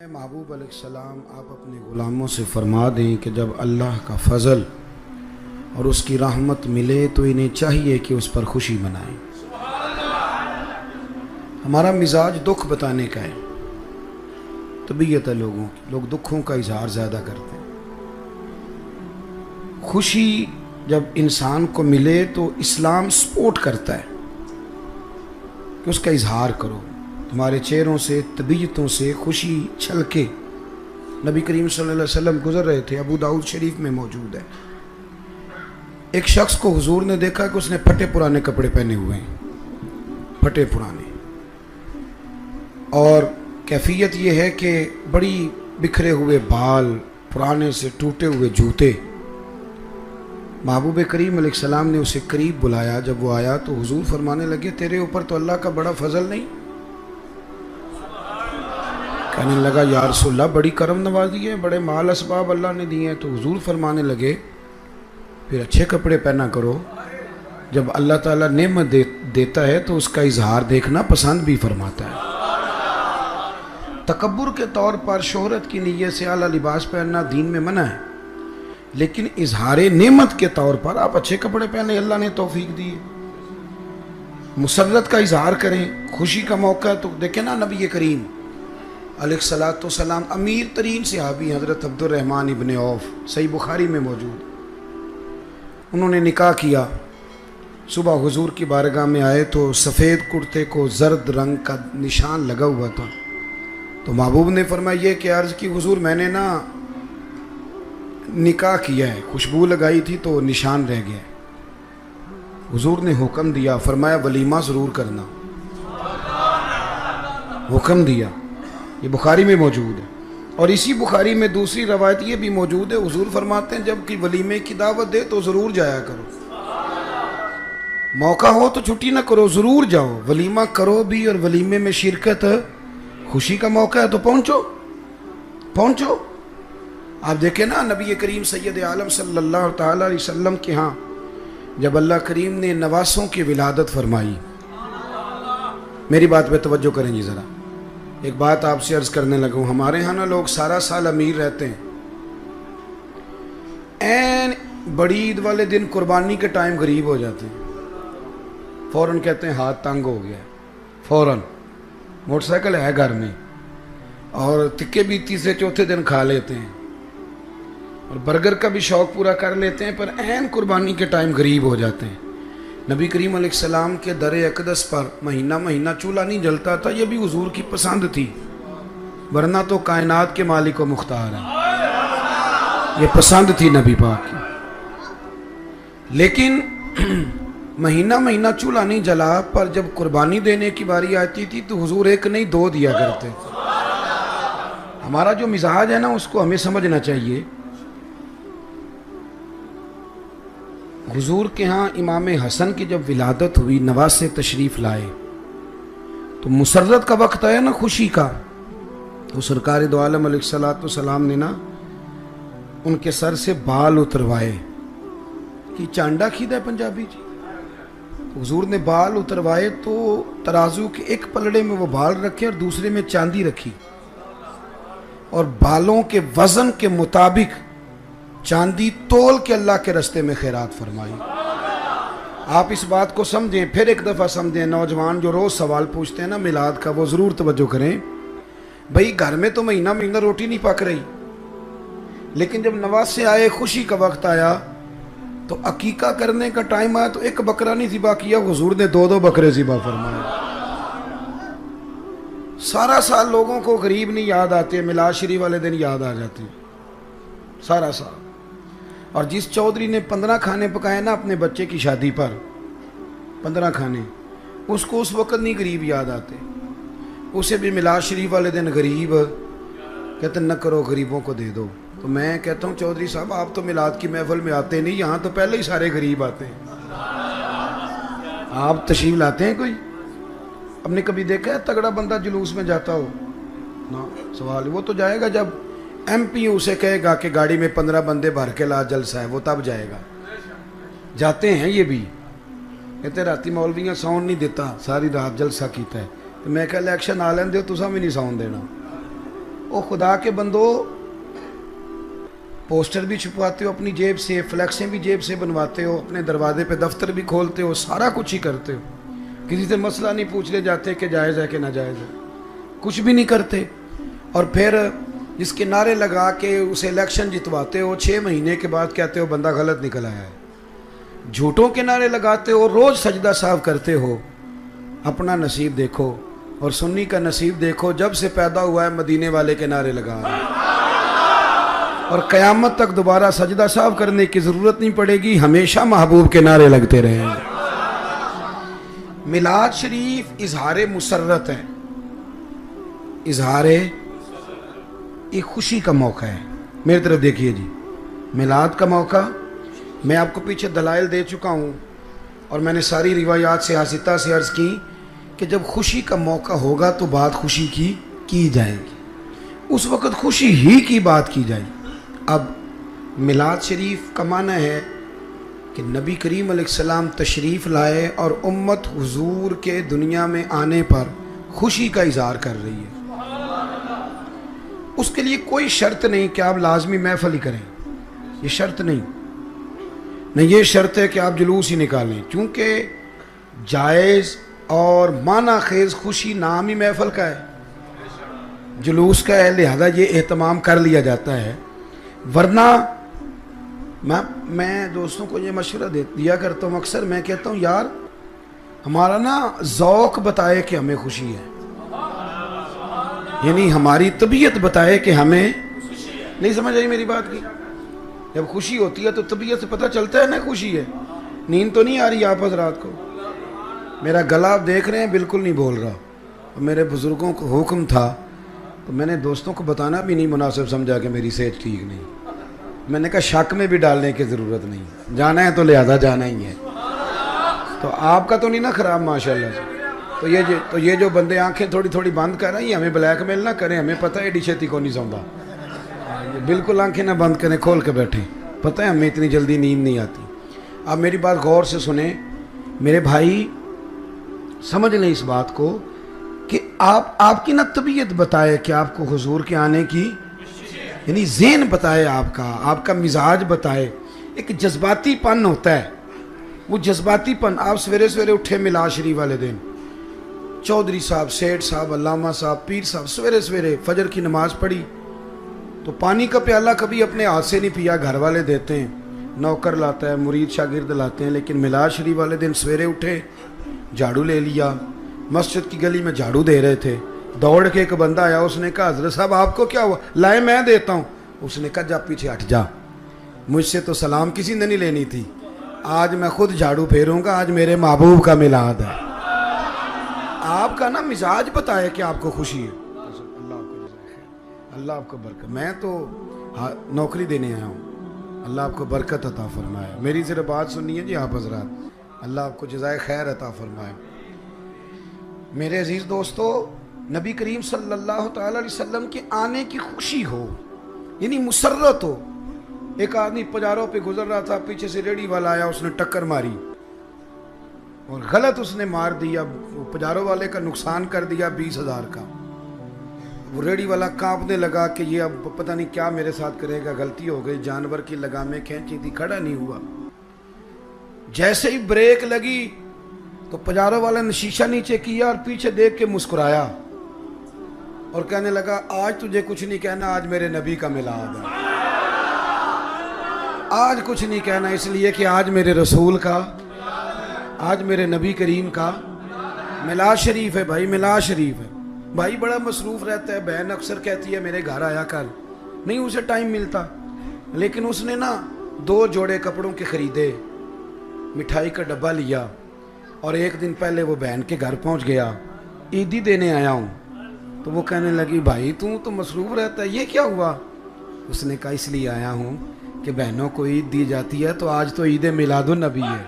محبوب علیہ السلام آپ اپنے غلاموں سے فرما دیں کہ جب اللہ کا فضل اور اس کی رحمت ملے تو انہیں چاہیے کہ اس پر خوشی منائیں۔ ہمارا مزاج دکھ بتانے کا ہے، طبیعت ہے لوگوں کی، لوگ دکھوں کا اظہار زیادہ کرتے ہیں۔ خوشی جب انسان کو ملے تو اسلام سپورٹ کرتا ہے کہ اس کا اظہار کرو، تمہارے چہروں سے طبیعتوں سے خوشی چھلکے۔ نبی کریم صلی اللہ علیہ وسلم گزر رہے تھے، ابو داؤد شریف میں موجود ہے۔ ایک شخص کو حضور نے دیکھا کہ اس نے پھٹے پرانے کپڑے پہنے ہوئے ہیں، پھٹے پرانے، اور کیفیت یہ ہے کہ بڑی بکھرے ہوئے بال، پرانے سے ٹوٹے ہوئے جوتے۔ محبوب کریم علیہ السلام نے اسے قریب بلایا، جب وہ آیا تو حضور فرمانے لگے تیرے اوپر تو اللہ کا بڑا فضل نہیں؟ کہنے لگا یا رسول اللہ بڑی کرم نوازی ہے، بڑے مال اسباب اللہ نے دیے ہیں۔ تو حضور فرمانے لگے پھر اچھے کپڑے پہنا کرو، جب اللہ تعالیٰ نعمت دیتا ہے تو اس کا اظہار دیکھنا پسند بھی فرماتا ہے۔ تکبر کے طور پر شہرت کی نیت سے اعلیٰ لباس پہننا دین میں منع ہے، لیکن اظہار نعمت کے طور پر آپ اچھے کپڑے پہنے، اللہ نے توفیق دی ہے، مسرت کا اظہار کریں۔ خوشی کا موقع ہے تو دیکھیں نا، نبی کریم علیہ السلام امیر ترین صحابی حضرت عبد الرحمن ابن عوف، صحیح بخاری میں موجود، انہوں نے نکاح کیا۔ صبح حضور کی بارگاہ میں آئے تو سفید کرتے کو زرد رنگ کا نشان لگا ہوا تھا، تو محبوب نے فرمایا یہ کہ عرض کی حضور میں نے نا نکاح کیا ہے، خوشبو لگائی تھی تو نشان رہ گیا۔ حضور نے حکم دیا، فرمایا ولیمہ ضرور کرنا، حکم دیا۔ یہ بخاری میں موجود ہے، اور اسی بخاری میں دوسری روایت یہ بھی موجود ہے، حضور فرماتے ہیں جب کہ ولیمے کی دعوت دے تو ضرور جایا کرو، موقع ہو تو چھٹی نہ کرو، ضرور جاؤ، ولیمہ کرو بھی، اور ولیمے میں شرکت، خوشی کا موقع ہے تو پہنچو۔ آپ دیکھیں نا، نبی کریم سید عالم صلی اللہ تعالی علیہ وسلم کے ہاں جب اللہ کریم نے نواسوں کی ولادت فرمائی، میری بات پہ توجہ کریں جی ذرا، ایک بات آپ سے عرض کرنے لگا ہوں۔ ہمارے ہاں نا لوگ سارا سال امیر رہتے ہیں، این بڑی عید والے دن قربانی کے ٹائم غریب ہو جاتے ہیں، فوراً کہتے ہیں ہاتھ تنگ ہو گیا، فوراً موٹر سائیکل ہے گھر میں، اور تکے بھی تیسرے چوتھے دن کھا لیتے ہیں، اور برگر کا بھی شوق پورا کر لیتے ہیں، پر این قربانی کے ٹائم غریب ہو جاتے ہیں۔ نبی کریم علیہ السلام کے در اقدس پر مہینہ چولہا نہیں جلتا تھا، یہ بھی حضور کی پسند تھی، ورنہ تو کائنات کے مالک و مختار ہے، یہ پسند تھی نبی پاک کی۔ لیکن مہینہ چولہا نہیں جلا، پر جب قربانی دینے کی باری آتی تھی تو حضور ایک نہیں دو دیا کرتے تھے۔ ہمارا جو مزاج ہے نا اس کو ہمیں سمجھنا چاہیے۔ حضور کے ہاں امام حسن کی جب ولادت ہوئی، نواسے تشریف لائے، تو مسرت کا وقت آیا نا خوشی کا، تو سرکار دو عالم علیہ السلام نے نا ان کے سر سے بال اتروائے، کہ چانڈا کھیدا ہے پنجابی جی، حضور نے بال اتروائے تو ترازو کے ایک پلڑے میں وہ بال رکھے اور دوسرے میں چاندی رکھی، اور بالوں کے وزن کے مطابق چاندی تول کے اللہ کے رستے میں خیرات فرمائی۔ آپ اس بات کو سمجھیں، پھر ایک دفعہ سمجھیں، نوجوان جو روز سوال پوچھتے ہیں نا میلاد کا، وہ ضرور توجہ کریں۔ بھئی گھر میں تو مہینہ روٹی نہیں پک رہی، لیکن جب نواسے آئے، خوشی کا وقت آیا، تو عقیقہ کرنے کا ٹائم آیا تو ایک بکرا نہیں ذبح کیا، حضور نے دو بکرے ذبح فرمائے۔ سارا سال لوگوں کو غریب نہیں یاد آتے، میلاد شریف والے دن یاد آ جاتے سارا سال۔ اور جس چودھری نے 15 کھانے پکائے نا اپنے بچے کی شادی پر، 15 کھانے، اس کو اس وقت نہیں غریب یاد آتے، اسے بھی میلاد شریف والے دن غریب کہتے نہ کرو، غریبوں کو دے دو۔ تو میں کہتا ہوں چودھری صاحب آپ تو میلاد کی محفل میں آتے نہیں، یہاں تو پہلے ہی سارے غریب آتے ہیں، آپ تشریف لاتے ہیں کوئی؟ ہم نے کبھی دیکھا ہے تگڑا بندہ جلوس میں جاتا ہو؟ نا سوال، وہ تو جائے گا جب ایم پی اسے کہے گا کہ گاڑی میں 15 بندے بھر کے لا، جلسہ ہے، وہ تب جائے گا۔ جاتے ہیں یہ بھی، کہتے راتی مولویاں ساؤنڈ نہیں دیتا، ساری رات جلسہ کیتا ہے، تو میں کہ الیکشن آ لین دیو، تساں بھی نہیں ساؤنڈ دینا، او خدا کے بندو، پوسٹر بھی چھپواتے ہو اپنی جیب سے، فلیکسیں بھی جیب سے بنواتے ہو، اپنے دروازے پہ دفتر بھی کھولتے ہو، سارا کچھ ہی کرتے ہو، کسی سے مسئلہ نہیں پوچھنے جاتے کہ جائز ہے کہ ناجائز ہے، کچھ بھی نہیں کرتے، اور پھر جس کے نعرے لگا کے اسے الیکشن جتواتے ہو، 6 مہینے کے بعد کہتے ہو بندہ غلط نکل آیا ہے، جھوٹوں کے نعرے لگاتے ہو، روز سجدہ صاف کرتے ہو، اپنا نصیب دیکھو اور سنی کا نصیب دیکھو، جب سے پیدا ہوا ہے مدینے والے کے نعرے لگا رہا ہے، اور قیامت تک دوبارہ سجدہ صاف کرنے کی ضرورت نہیں پڑے گی، ہمیشہ محبوب کے نعرے لگتے رہیں گے۔ میلاد شریف اظہار مسرت ہے، اظہار ایک خوشی کا موقع ہے۔ میری طرف دیکھیے جی، میلاد کا موقع میں آپ کو پیچھے دلائل دے چکا ہوں، اور میں نے ساری روایات سے حاسطہ سے عرض کی کہ جب خوشی کا موقع ہوگا تو بات خوشی کی جائے گی، اس وقت خوشی ہی کی بات کی جائے گی۔ اب میلاد شریف کا معنی ہے کہ نبی کریم علیہ السلام تشریف لائے اور امت حضور کے دنیا میں آنے پر خوشی کا اظہار کر رہی ہے۔ اس کے لیے کوئی شرط نہیں کہ آپ لازمی محفل ہی کریں، یہ شرط نہیں، نہ یہ شرط ہے کہ آپ جلوس ہی نکالیں، چونکہ جائز اور معنی خیز خوشی نام ہی محفل کا ہے، جلوس کا ہے، لہذا یہ اہتمام کر لیا جاتا ہے۔ ورنہ میں دوستوں کو یہ مشورہ دیا کرتا ہوں، اکثر میں کہتا ہوں یار ہمارا نا ذوق بتائے کہ ہمیں خوشی ہے، یعنی ہماری طبیعت بتائے کہ ہمیں، نہیں سمجھ آئی میری بات کی؟ جب خوشی ہوتی ہے تو طبیعت سے پتہ چلتا ہے نا خوشی ہے۔ نیند تو نہیں آ رہی آپ حضرات کو؟ میرا گلا آپ دیکھ رہے ہیں بالکل نہیں بول رہا، اور میرے بزرگوں کو حکم تھا تو میں نے دوستوں کو بتانا بھی نہیں مناسب سمجھا کہ میری صحت ٹھیک نہیں، میں نے کہا شک میں بھی ڈالنے کی ضرورت نہیں، جانا ہے تو لہذا جانا ہی ہے۔ تو آپ کا تو نہیں نا خراب ماشاءاللہ سے؟ تو یہ جو بندے آنکھیں تھوڑی تھوڑی بند کر رہے ہیں، ہمیں بلیک میل نہ کریں، ہمیں پتہ ہے ایڈی چھتی کو نہیں سوندا، بالکل آنکھیں نہ بند کریں، کھول کے بیٹھیں، پتہ ہے ہمیں اتنی جلدی نیند نہیں آتی۔ آپ میری بات غور سے سنیں میرے بھائی، سمجھ لیں اس بات کو کہ آپ کی نا طبیعت بتائے کہ آپ کو حضور کے آنے کی، یعنی ذہن بتائے، آپ کا مزاج بتائے۔ ایک جذباتی پن ہوتا ہے، وہ جذباتی پن، آپ سویرے سویرے اٹھے میلاد شریف والے دن، چودھری صاحب، سیٹھ صاحب، علامہ صاحب، پیر صاحب سویرے سویرے فجر کی نماز پڑھی، تو پانی کا پیالہ کبھی اپنے ہاتھ سے نہیں پیا، گھر والے دیتے ہیں، نوکر لاتا ہے، مرید شاگرد لاتے ہیں، لیکن میلاد شریف والے دن سویرے اٹھے، جھاڑو لے لیا، مسجد کی گلی میں جھاڑو دے رہے تھے، دوڑ کے ایک بندہ آیا، اس نے کہا حضرت صاحب آپ کو کیا ہوا؟ لائے میں دیتا ہوں۔ اس نے کہا جا پیچھے ہٹ جا، مجھ سے تو سلام کسی نے نہیں لینی تھی، آج میں خود جھاڑو پھیروں گا، آج میرے محبوب کا میلاد ہے۔ آپ کا نا مزاج بتائے کہ آپ کو خوشی ہے۔ اللہ آپ کو برکت، میں تو نوکری دینے آیا ہوں، اللہ آپ کو برکت عطا فرمائے۔ میری صرف بات سنیے جی آپ حضرات، اللہ آپ کو جزائے خیر عطا فرمائے۔ میرے عزیز دوستو، نبی کریم صلی اللہ تعالی علیہ وسلم کے آنے کی خوشی ہو، یعنی مسرت ہو۔ ایک آدمی پجاروں پہ گزر رہا تھا، پیچھے سے ریڑھی والا آیا، اس نے ٹکر ماری اور غلط اس نے مار دیا، پجاروں والے کا نقصان کر دیا 20,000 کا۔ وہ ریڑھی والا کانپنے لگا کہ یہ اب پتہ نہیں کیا میرے ساتھ کرے گا، غلطی ہو گئی، جانور کی لگامیں کھینچی تھی، کھڑا نہیں ہوا۔ جیسے ہی بریک لگی تو پجاروں والے نے شیشہ نیچے کیا اور پیچھے دیکھ کے مسکرایا اور کہنے لگا آج تجھے کچھ نہیں کہنا، آج میرے نبی کا میلاد ہے، آج کچھ نہیں کہنا، اس لیے کہ آج میرے رسول کا، آج میرے نبی کریم کا میلاد شریف ہے۔ بھائی میلاد شریف ہے، بھائی بڑا مصروف رہتا ہے، بہن اکثر کہتی ہے میرے گھر آیا کر، نہیں اسے ٹائم ملتا، لیکن اس نے نا 2 جوڑے کپڑوں کے خریدے، مٹھائی کا ڈبہ لیا، اور ایک دن پہلے وہ بہن کے گھر پہنچ گیا، عیدی دینے آیا ہوں، تو وہ کہنے لگی بھائی تو مصروف رہتا ہے، یہ کیا ہوا؟ اس نے کہا اس لیے آیا ہوں کہ بہنوں کو عید دی جاتی ہے، تو آج تو عید میلاد النبی ہے۔